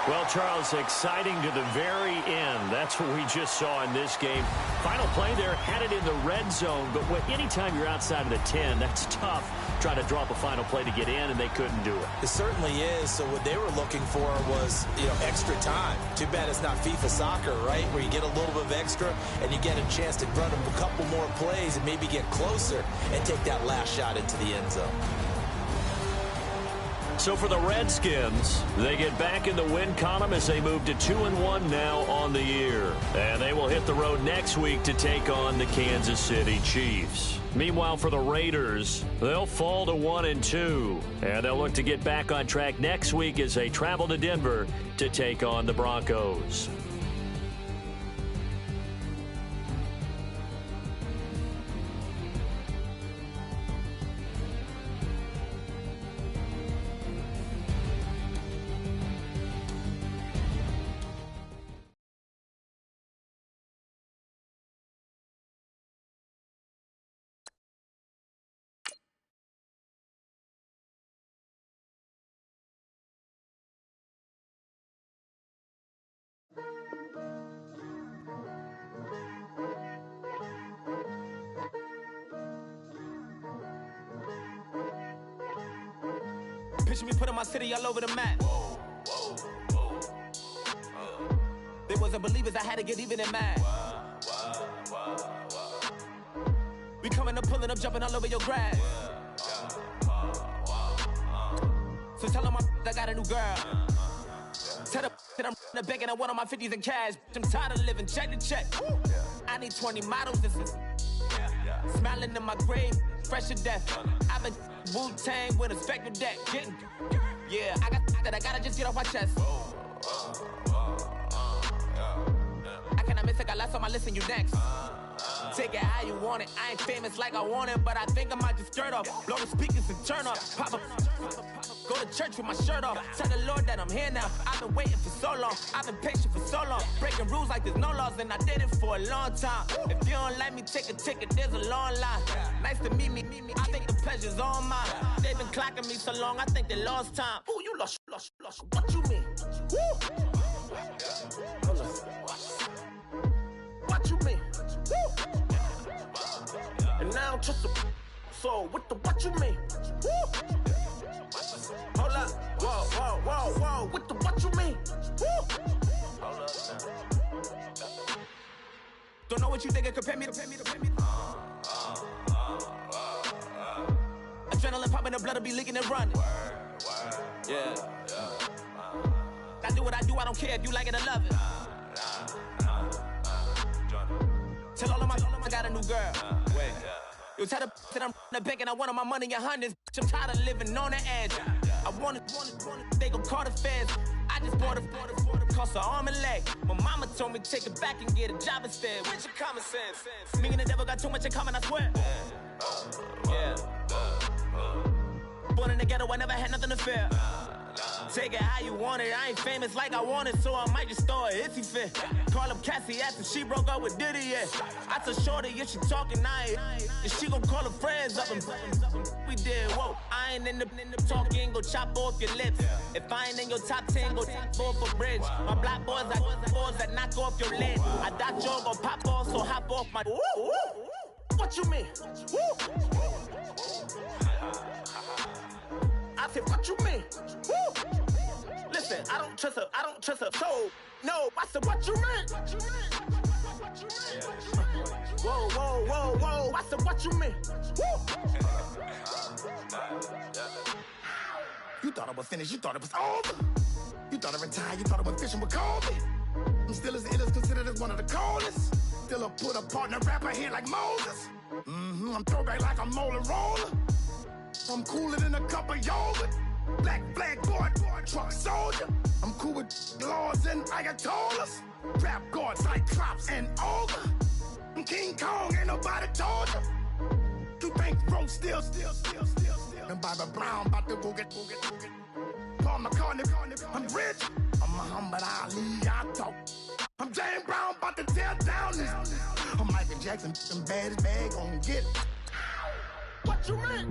Well, Charles, exciting to the very end. That's what we just saw in this game. Final play there, had it in the red zone, but anytime you're outside of the 10, that's tough. Trying to drop a final play to get in, and they couldn't do it. It certainly is. So what they were looking for was, extra time. Too bad it's not FIFA soccer, right, where you get a little bit of extra and you get a chance to run a couple more plays and maybe get closer and take that last shot into the end zone. So for the Redskins, they get back in the win column as they move to 2-1 now on the year. And they will hit the road next week to take on the Kansas City Chiefs. Meanwhile, for the Raiders, they'll fall to 1-2. And they'll look to get back on track next week as they travel to Denver to take on the Broncos. Picture me putting my city all over the map. They wasn't believers, I had to get even and mad. We coming up, pulling up, jumping all over your grass. So tell them I got a new girl. Tell them that I'm in the bank and I want all my 50s in cash. I'm tired of living check to check. I need 20 models, this is smiling in my grave, fresh to death. I've been Wu-Tang with a spectral deck. Yeah, I got that, I gotta just get off my chest. I cannot miss it, got last on my list and you next. Take it how you want it. I ain't famous like I want it, but I think I might just skirt off. Blow the speakers and turn up. Pop up. Go to church with my shirt off. Tell the Lord that I'm here now. I've been waiting for so long. I've been patient for so long. Breaking rules like there's no laws, and I did it for a long time. If you don't like me, take a ticket. There's a long line. Nice to meet me. I think the pleasure's all mine. They've been clocking me so long, I think they lost time. Ooh, you lost. What you mean? Woo! What you mean? Woo! And now I'm just a so what you mean? Woo! Hold up, whoa. What you mean? Woo! Hold up now. Don't know what you think, compare me to. Adrenaline popping, the blood will be leaking and running. Yeah. I do what I do, I don't care if you like it or love it. Tell all of my I got a new girl. Wait. You tell the that I'm the bank and I want all my money in hundreds. I'm tired of living on the edge. I want it, they gon' call the feds. I just bought a cost an arm and leg. My mama told me take it back and get a job instead. Where's your common sense? Me and the devil got too much in common, I swear. Yeah. Born in the ghetto, I never had nothing to fear. Take it how you want it. I ain't famous like I want it, so I might just throw it if he fit. Call up Cassie after she broke up with Diddy, yeah. I told Shorty if she talking, and she gon' call her friends up and we did, whoa. I ain't in the talking, go chop off your lips. If I ain't in your top 10, go top 4 for bridge. My black boys like boys that knock off your lid. I thought you gon' pop off, so hop off my. What you mean? I said, what you mean? Woo! Listen, I don't trust her, so no, I said, what you mean? Whoa, I said, what you mean? Woo! You thought it was finished, you thought it was over. You thought it retired, you thought it was fishing with Kobe. I'm still as ill as considered as one of the coldest. Still a put apart in a rapper here like Moses. I'm throwback like a molar roller. I'm cooler than a cup of yogurt. Black flag boy, truck soldier. I'm cool with laws and ayatollahs. Rap god, cyclops and ogre. I'm King Kong, ain't nobody told you. You think Rose still. And Bobby Brown about to go get. Paul McCartney, I'm rich. I'm Muhammad Ali, I talk. I'm James Brown, about to tear down this. I'm Michael Jackson, some bad as bad, gon' get it. What you mean?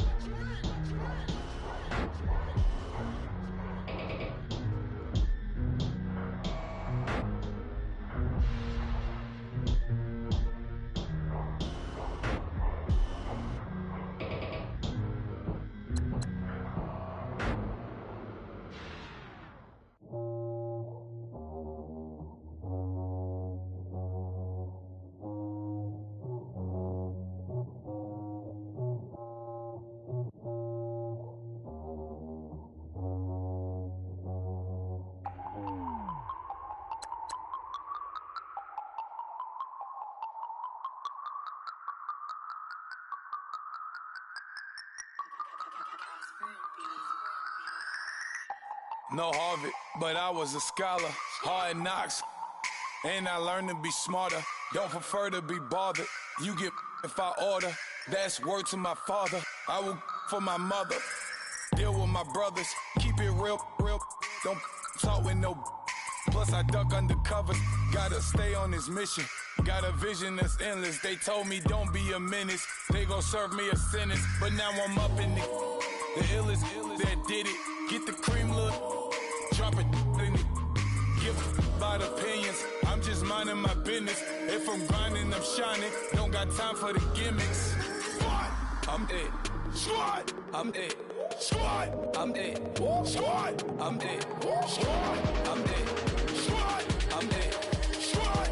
No Harvard, but I was a scholar. Hard knocks, and I learned to be smarter. Don't prefer to be bothered. You get if I order. That's word to my father. I will for my mother. Deal with my brothers. Keep it real. Don't talk with no. Plus I duck undercover. Gotta stay on this mission. Got a vision that's endless. They told me don't be a menace. They gon' serve me a sentence. But now I'm up in the illest that did it. Get the cream look. Drop it in it. Give about opinions. I'm just minding my business. If I'm grinding, I'm shining. Don't got time for the gimmicks. Squad, I'm it. Squad, I'm it. Squad, I'm it. Squad, I'm it. Squad, I'm it. Squad, I'm it. Squad.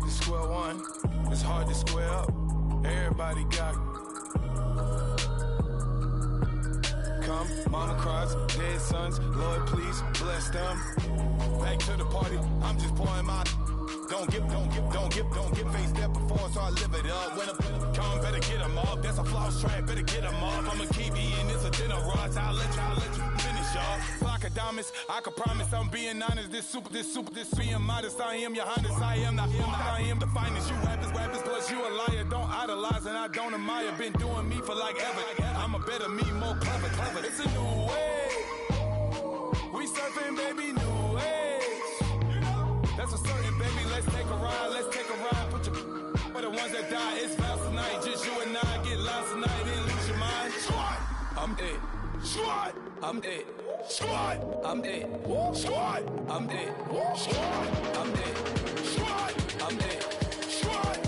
Square one, it's hard to square up. Everybody got come, mama cries, dead sons. Lord, please bless them. Back to the party, I'm just pouring my. Don't get faced that before, so I live it up. When a come, better get them up. That's a floss track, better get them up. I'm a kiwi and it's a dinner rush. I'll let you finish up. Flock of diamonds, I can promise I'm being honest. This being modest. I am your highness. I am the finest. You rappers, plus you a liar. Don't idolize and I don't admire. Been doing me for like ever. I'm a better me, more clever. It's a new way. We We surfing, baby, new age. That's a certain, baby. Let's take a ride. Let's take a ride. Put your for the ones that die. It's vows tonight. Just you and I get lost tonight. Then lose your mind. Squad, I'm it. Squad, I'm it. Squad, I'm it. Squad, I'm it. Squad, I'm it. Squad, I'm it. Squad.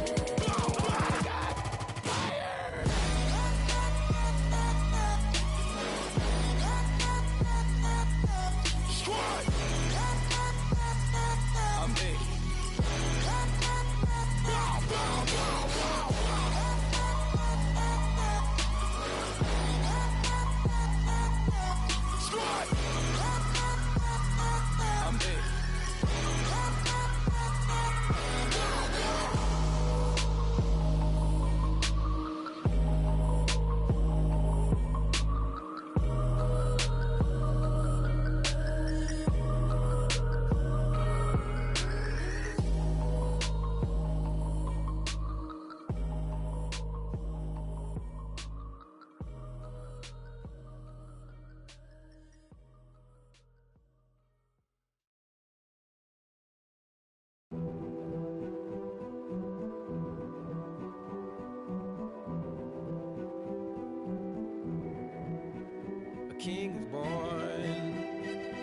King is born.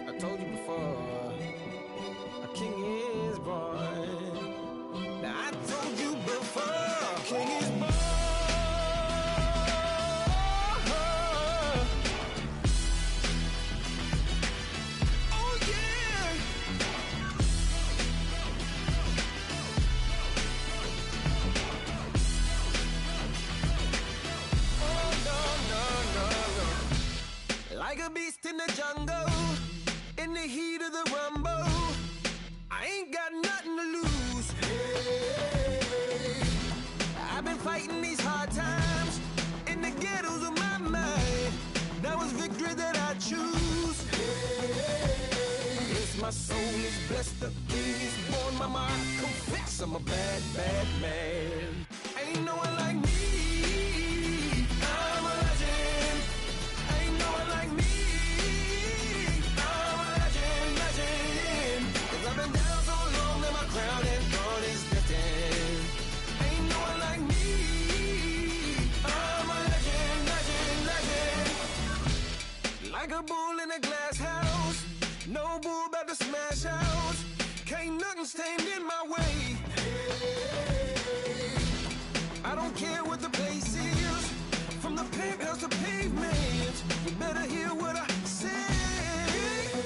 I told you before. A king is born. Now I told you before. A king is born. Oh yeah. Oh no no no no. Like a beast in the jungle, in the heat of the rumble, I ain't got nothing to lose. Hey, I've been fighting these hard times in the ghettos of my mind. Now it's victory that I choose. Hey, yes, my soul is blessed, the king is born. Mama, I confess I'm a bad, bad man. Ain't no one like me. I'm a legend. Ain't no one like me. I'm a legend, legend. 'Cause I've been down so long that my crown and throne is destined. Ain't no one like me. I'm a legend, legend, legend. Like a bull in a glass house. No bull about to smash out. Can't nothing stand in my way. I don't care what the place is. From the penthouse to pavement, you better hear what I say.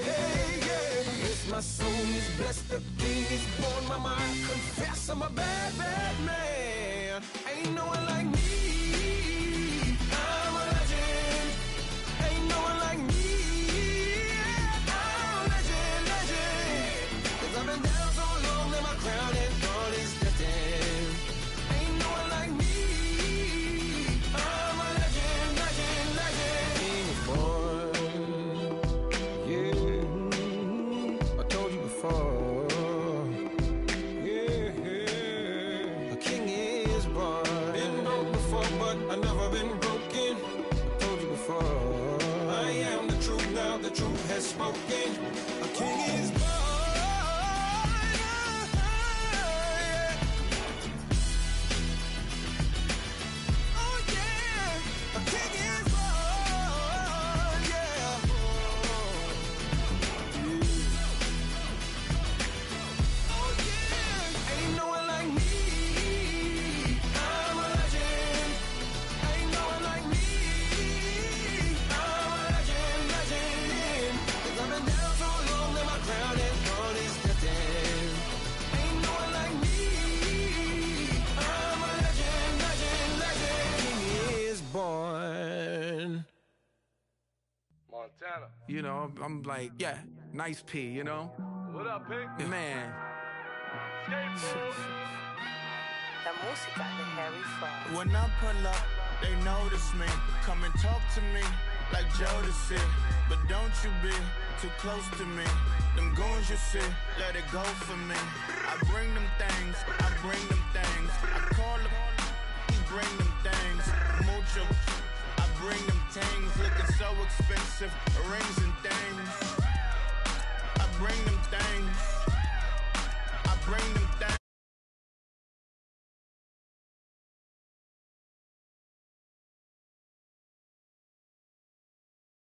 Hey, yeah. Yes, my soul is blessed, the king is born. Mama, I confess I'm a bad, bad man. Ain't no one like me. I'm a legend. Ain't no one like me. I'm a legend, legend. 'Cause I've been down so long that my crown and throne is destined. Ain't no one like me. I'm a legend, legend, legend. King is born. Yeah, I told you before. Yeah, a king is born. Been broke before, but I never been broken. I told you before. I am the truth now, the truth has spoken. A king is born. Oh yeah, a king is born. Yeah. Oh yeah, ain't no one like me. I'm a legend. Ain't no one like me. I'm a legend, legend. 'Cause I've been down so long that my crown and throne is destined. Ain't no one like me. I'm a legend, legend, legend. King is born. Montana. You know, I'm like, yeah, nice P, you know? What up, Pink? Man. Skateboard. La música de Harry Fraud. When I pull up, they notice me. Come and talk to me like Jodeci. But don't you be too close to me. Them goons you see, let it go for me. I bring them things, I bring them things. I call them, he bring them things. Mucho, I bring them things. Looking so expensive, rings and things.